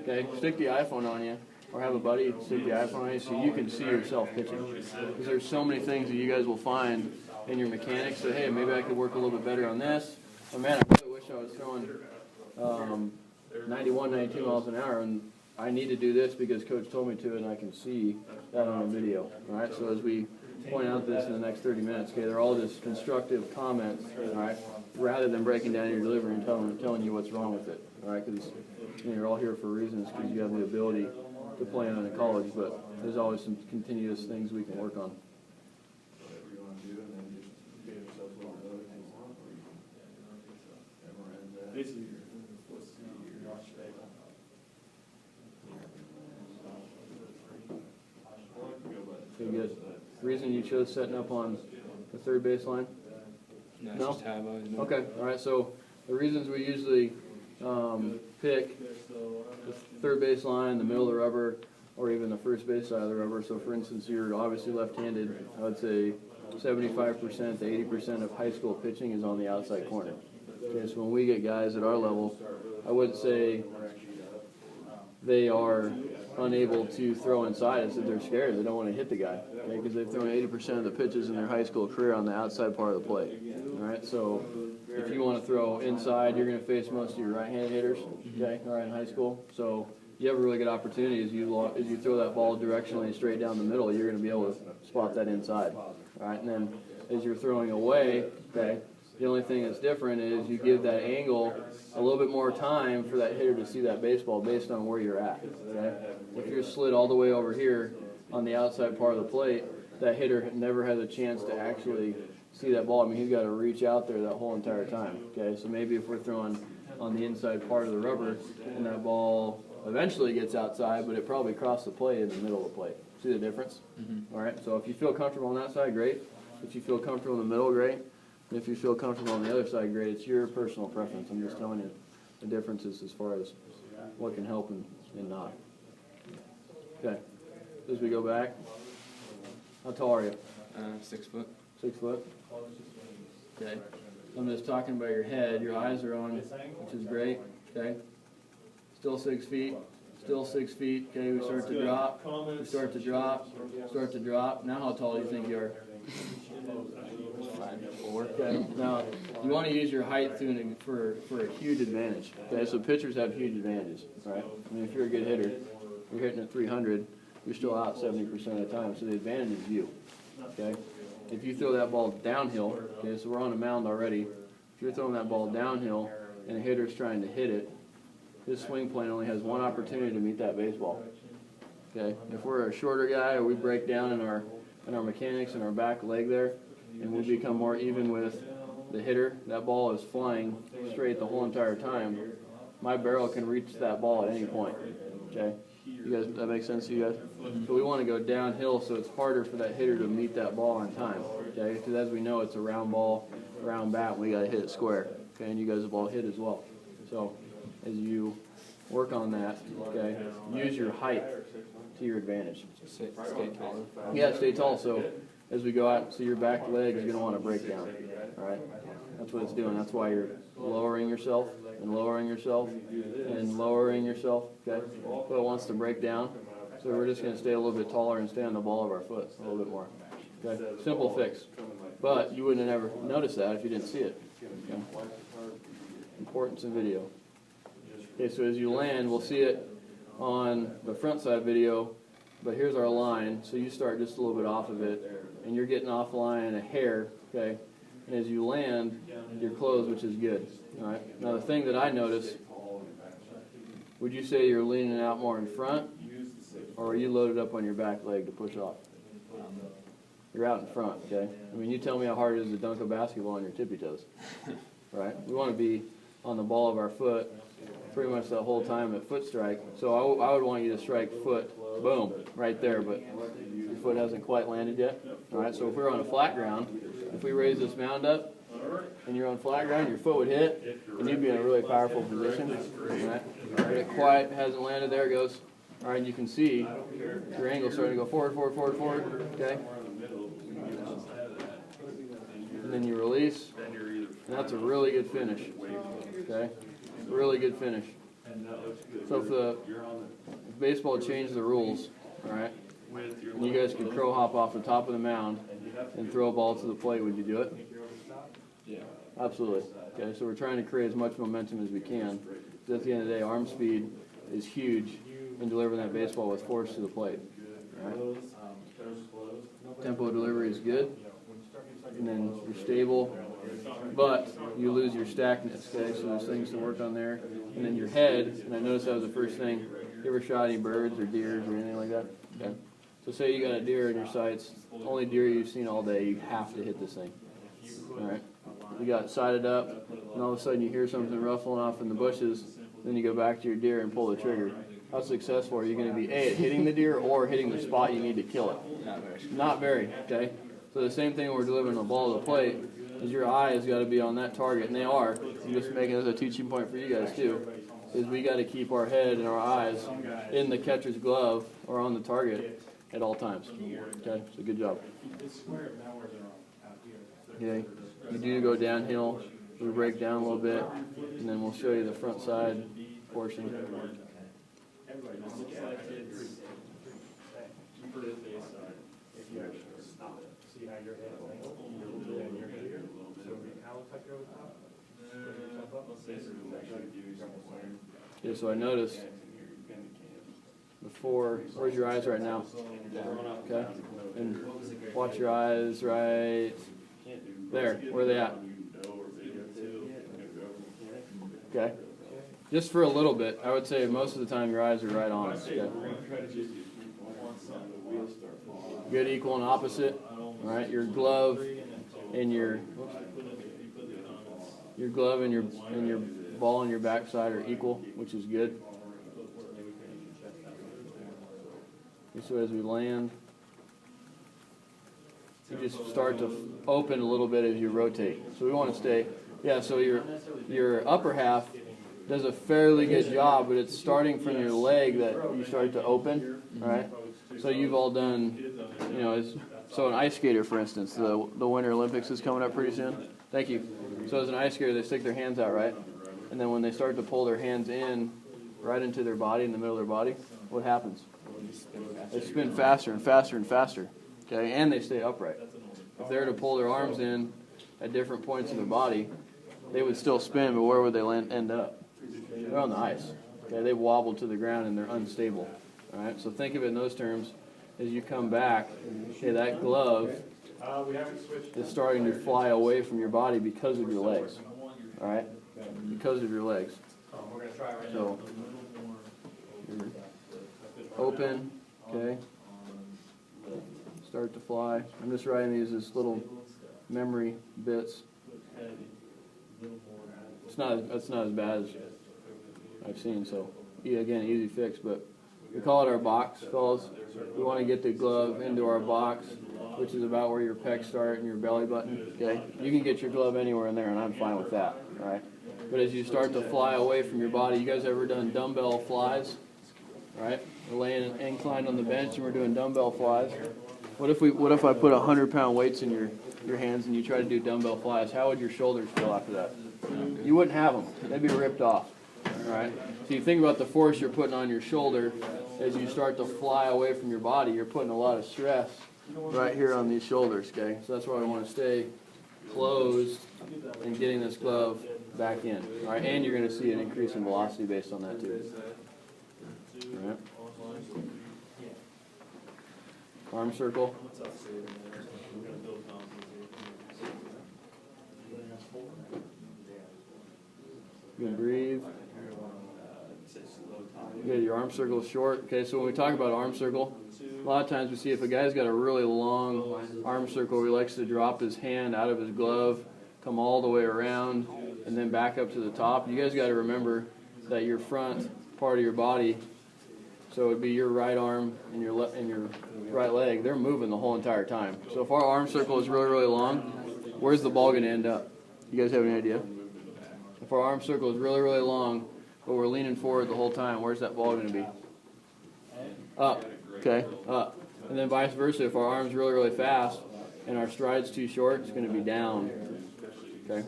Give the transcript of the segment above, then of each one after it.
Okay, stick the iPhone on you, or have a buddy stick the iPhone on you so you can see yourself pitching. Because there's so many things that you guys will find in your mechanics that, hey, maybe I could work a little bit better on this. Oh man, I really wish I was throwing 91, 92 miles an hour, and I need to do this because coach told me to, and I can see that on a video. All right, so as we point out this in the next 30 minutes, okay, they're all just constructive comments, all right, rather than breaking down your delivery and telling you what's wrong with it, all right, because you're all here for reasons because you have the ability to play on in college, but there's always some continuous things we can work on. Okay, good. Reason you chose setting up on the third baseline? No? Just how I've always been. Okay, all right, so the reasons we usually pick the third baseline, the middle of the rubber, or even the first base side of the rubber. So for instance, you're obviously left-handed. I would say 75% to 80% of high school pitching is on the outside corner. Okay, so when we get guys at our level, I wouldn't say they are unable to throw inside. It's that they're scared. They don't want to hit the guy, okay, because they've thrown 80% of the pitches in their high school career on the outside part of the plate. All right, so if you want to throw inside, you're going to face most of your right-handed hitters, okay, all right, in high school. So you have a really good opportunity as you throw that ball directionally straight down the middle, you're going to be able to spot that inside. All right, and then as you're throwing away, okay, the only thing that's different is you give that angle a little bit more time for that hitter to see that baseball based on where you're at. Okay? If you're slid all the way over here on the outside part of the plate, that hitter never has a chance to actually see that ball. I mean, he's got to reach out there that whole entire time. Okay, so maybe if we're throwing on the inside part of the rubber and that ball eventually gets outside, but it probably crossed the plate in the middle of the plate. See the difference? All right, so if you feel comfortable on that side, great. If you feel comfortable in the middle, great. And if you feel comfortable on the other side, great. It's your personal preference. I'm just telling you the differences as far as what can help and not. Okay, as we go back, how tall are you? 6 foot. 6 foot? Okay. I'm just talking about your head. Your eyes are on, which is great. Okay. Still 6 feet. Still 6 feet. Okay, we start to drop. We start to drop. Start to drop. Now how tall do you think you are? 5'4". Okay. Now, you want to use your height for a huge advantage. Okay, so pitchers have huge advantages. Right? I mean, if you're a good hitter, you're hitting at 300, you're still out 70% of the time. So the advantage is you. Okay. If you throw that ball downhill, okay, so we're on a mound already. If you're throwing that ball downhill and a hitter's trying to hit it, his swing plane only has one opportunity to meet that baseball. Okay. If we're a shorter guy or we break down in our mechanics and our back leg there, and we become more even with the hitter, that ball is flying straight the whole entire time. My barrel can reach that ball at any point. Okay, you guys, that makes sense to you guys? So we want to go downhill so it's harder for that hitter to meet that ball on time. Okay, because as we know, it's a round ball, round bat, and we got to hit it square. Okay, and you guys have all hit as well. So as you work on that, okay, use your height to your advantage. Stay taller. Yeah, stay tall. So as we go out, so your back leg is going to want to break down. All right, that's what it's doing. That's why you're lowering yourself and lowering yourself and lowering yourself. Okay, so it wants to break down. So we're just going to stay a little bit taller and stay on the ball of our foot a little bit more. Okay, simple fix. But you wouldn't have ever noticed that if you didn't see it. Okay? Importance in video. Okay, so as you land, we'll see it on the front side video, but here's our line, so you start just a little bit off of it, and you're getting off the line a hair, okay, and as you land, you're closed, which is good, all right? Now the thing that I notice, would you say you're leaning out more in front, or are you loaded up on your back leg to push off? You're out in front, okay? I mean, you tell me how hard it is to dunk a basketball on your tippy toes, right? We want to be on the ball of our foot pretty much the whole time at foot strike. So I would want you to strike foot, boom, right there, but your foot hasn't quite landed yet. All right, so if we're on a flat ground, if we raise this mound up and you're on flat ground, your foot would hit, and you'd be in a really powerful position. All right, but it quite hasn't landed. There it goes. All right, and you can see your angle starting to go forward, forward, forward, forward, okay? And then you release, and that's a really good finish, okay? Really good finish. So if baseball changed the rules, all right, and you guys could crow hop off the top of the mound and throw a ball to the plate, would you do it? Yeah. Absolutely. Okay, so we're trying to create as much momentum as we can. Because at the end of the day, arm speed is huge in delivering that baseball with force to the plate. All right? Tempo of delivery is good, and then you're stable, but you lose your stackness. Okay, so there's things to work on there. And then your head, and I noticed that was the first thing. You ever shot any birds or deers or anything like that? Okay. So say you got a deer in your sights, only deer you've seen all day, you have to hit this thing. All right. You got it sighted up, and all of a sudden you hear something ruffling off in the bushes, then you go back to your deer and pull the trigger. How successful are you going to be, A, at hitting the deer or hitting the spot you need to kill it? Not very, okay? So the same thing when we're delivering a ball to the plate is your eyes got to be on that target, and they are. I'm just making this a teaching point for you guys too, is we got to keep our head and our eyes in the catcher's glove or on the target at all times. Okay, so good job. Okay, you do go downhill, we break down a little bit, and then we'll show you the front side portion. Okay, so I noticed before, where's your eyes right now? Okay, and watch your eyes right there. Where are they at? Okay, just for a little bit. I would say most of the time your eyes are right on. Okay. Good, equal, and opposite. All right, your glove and your glove and your ball on your backside are equal, which is good. So as we land, you just start to open a little bit as you rotate. So we want to stay, yeah, so your upper half does a fairly good job, but it's starting from your leg that you start to open, all right? So you've all done, you know, so an ice skater, for instance, the Winter Olympics is coming up pretty soon. Thank you. So as an ice skater, they stick their hands out, right? And then when they start to pull their hands in, right into their body, in the middle of their body, what happens? They spin faster and faster and faster, okay? And they stay upright. If they were to pull their arms in at different points in their body, they would still spin, but where would they end up? They're on the ice, okay? They wobble to the ground and they're unstable, all right? So think of it in those terms. As you come back, okay, that glove is starting to fly away from your body because of your legs, all right? Because of your legs. So you're open, okay? Start to fly. I'm just writing these as little memory bits. That's not as bad as I've seen. So again, easy fix, but we call it our box, fellas. We want to get the glove into our box, which is about where your pecs start and your belly button. Okay, you can get your glove anywhere in there, and I'm fine with that. All right. But as you start to fly away from your body, you guys ever done dumbbell flies? All right. We're laying inclined on the bench and we're doing dumbbell flies. What if I put 100-pound weights in your hands and you try to do dumbbell flies? How would your shoulders feel after that? You wouldn't have them. They'd be ripped off. All right. So you think about the force you're putting on your shoulder as you start to fly away from your body. You're putting a lot of stress right here on these shoulders. Okay. So that's why we want to stay closed and getting this glove back in. All right. And you're going to see an increase in velocity based on that too. All right. Arm circle. Good, breathe. Good, your arm circle is short. Okay, so when we talk about arm circle, a lot of times we see if a guy's got a really long arm circle, he likes to drop his hand out of his glove, come all the way around, and then back up to the top. You guys got to remember that your front part of your body, so it would be your right arm and your right leg, they're moving the whole entire time. So if our arm circle is really, really long, where's the ball going to end up? You guys have any idea? If our arm circle is really, really long, but we're leaning forward the whole time, where's that ball going to be? Up. Okay, up. And then vice versa, if our arm's really, really fast and our stride's too short, it's going to be down. Okay?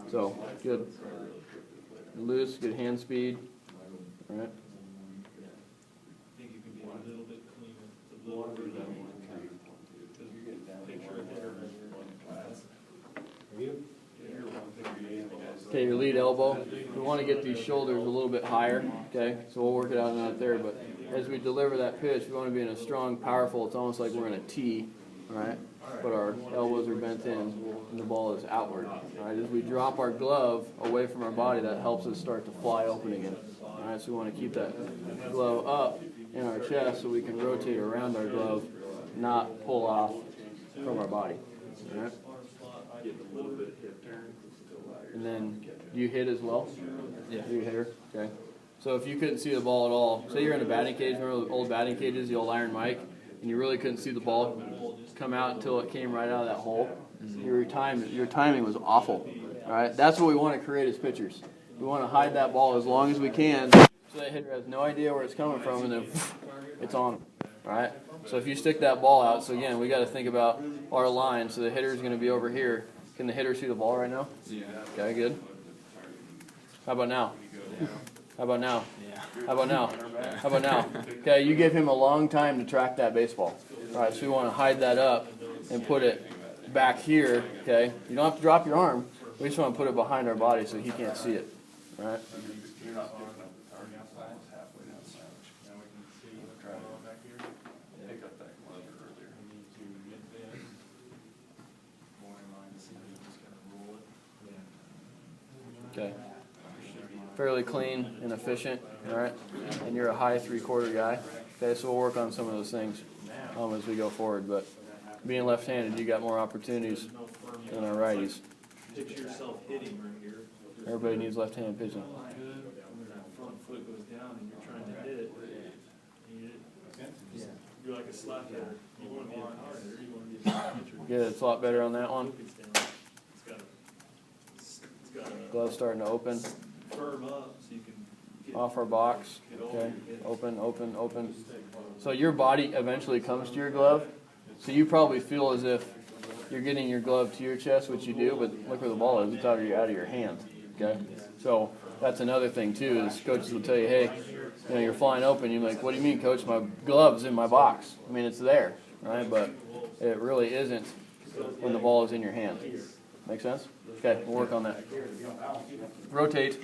So, good. Loose, good hand speed. right? I think you can be a little bit cleaner, a little bit picture of hitter Okay, your lead elbow. We want to get these shoulders a little bit higher. Okay, so we'll work it out not there. But as we deliver that pitch, we want to be in a strong, powerful. It's almost like we're in a T, right? But our elbows are bent in, and the ball is outward. Right? As we drop our glove away from our body, that helps us start to fly open again. All right, so we want to keep that glove up in our chest so we can rotate around our glove, not pull off from our body. All right? And then, do you hit as well? Yeah. Are you a hitter? Okay. So if you couldn't see the ball at all, say you're in a batting cage, remember the old batting cages, the old iron mic, and you really couldn't see the ball come out until it came right out of that hole, your timing was awful. All right? That's what we want to create as pitchers. We want to hide that ball as long as we can so that hitter has no idea where it's coming from, and then it's on them. All right? So if you stick that ball out, so again, we got to think about our line. So the hitter's going to be over here. Can the hitter see the ball right now? Yeah. Okay, good. How about now? How about now? Yeah. How about now? How about now? Okay, you give him a long time to track that baseball. All right, so we want to hide that up and put it back here. Okay, you don't have to drop your arm. We just want to put it behind our body so he can't see it. All right. Okay. Fairly clean and efficient, all right? And you're a high three-quarter guy. Okay, so we'll work on some of those things as we go forward. But being left-handed, you got more opportunities than our righties. Picture yourself hitting right here. Everybody needs left-handed pitching. Good. When that front foot goes down and you're trying to hit it, you're like a slap hitter. You want to be a power hitter. You want to be a pitcher. Yeah, it's a lot better on that one. It's got to Glove starting to open. firm up so you can get Off our box. Okay, open, open, open. So your body eventually comes to your glove. So you probably feel as if you're getting your glove to your chest, which you do, but look where the ball is. It's out of your hand. Okay? So that's another thing too, is coaches will tell you, hey, you're flying open. You're like, what do you mean, coach? My glove's in my box. I mean, it's there, right? But it really isn't when the ball is in your hand. Make sense? Okay, we'll work on that. Rotate.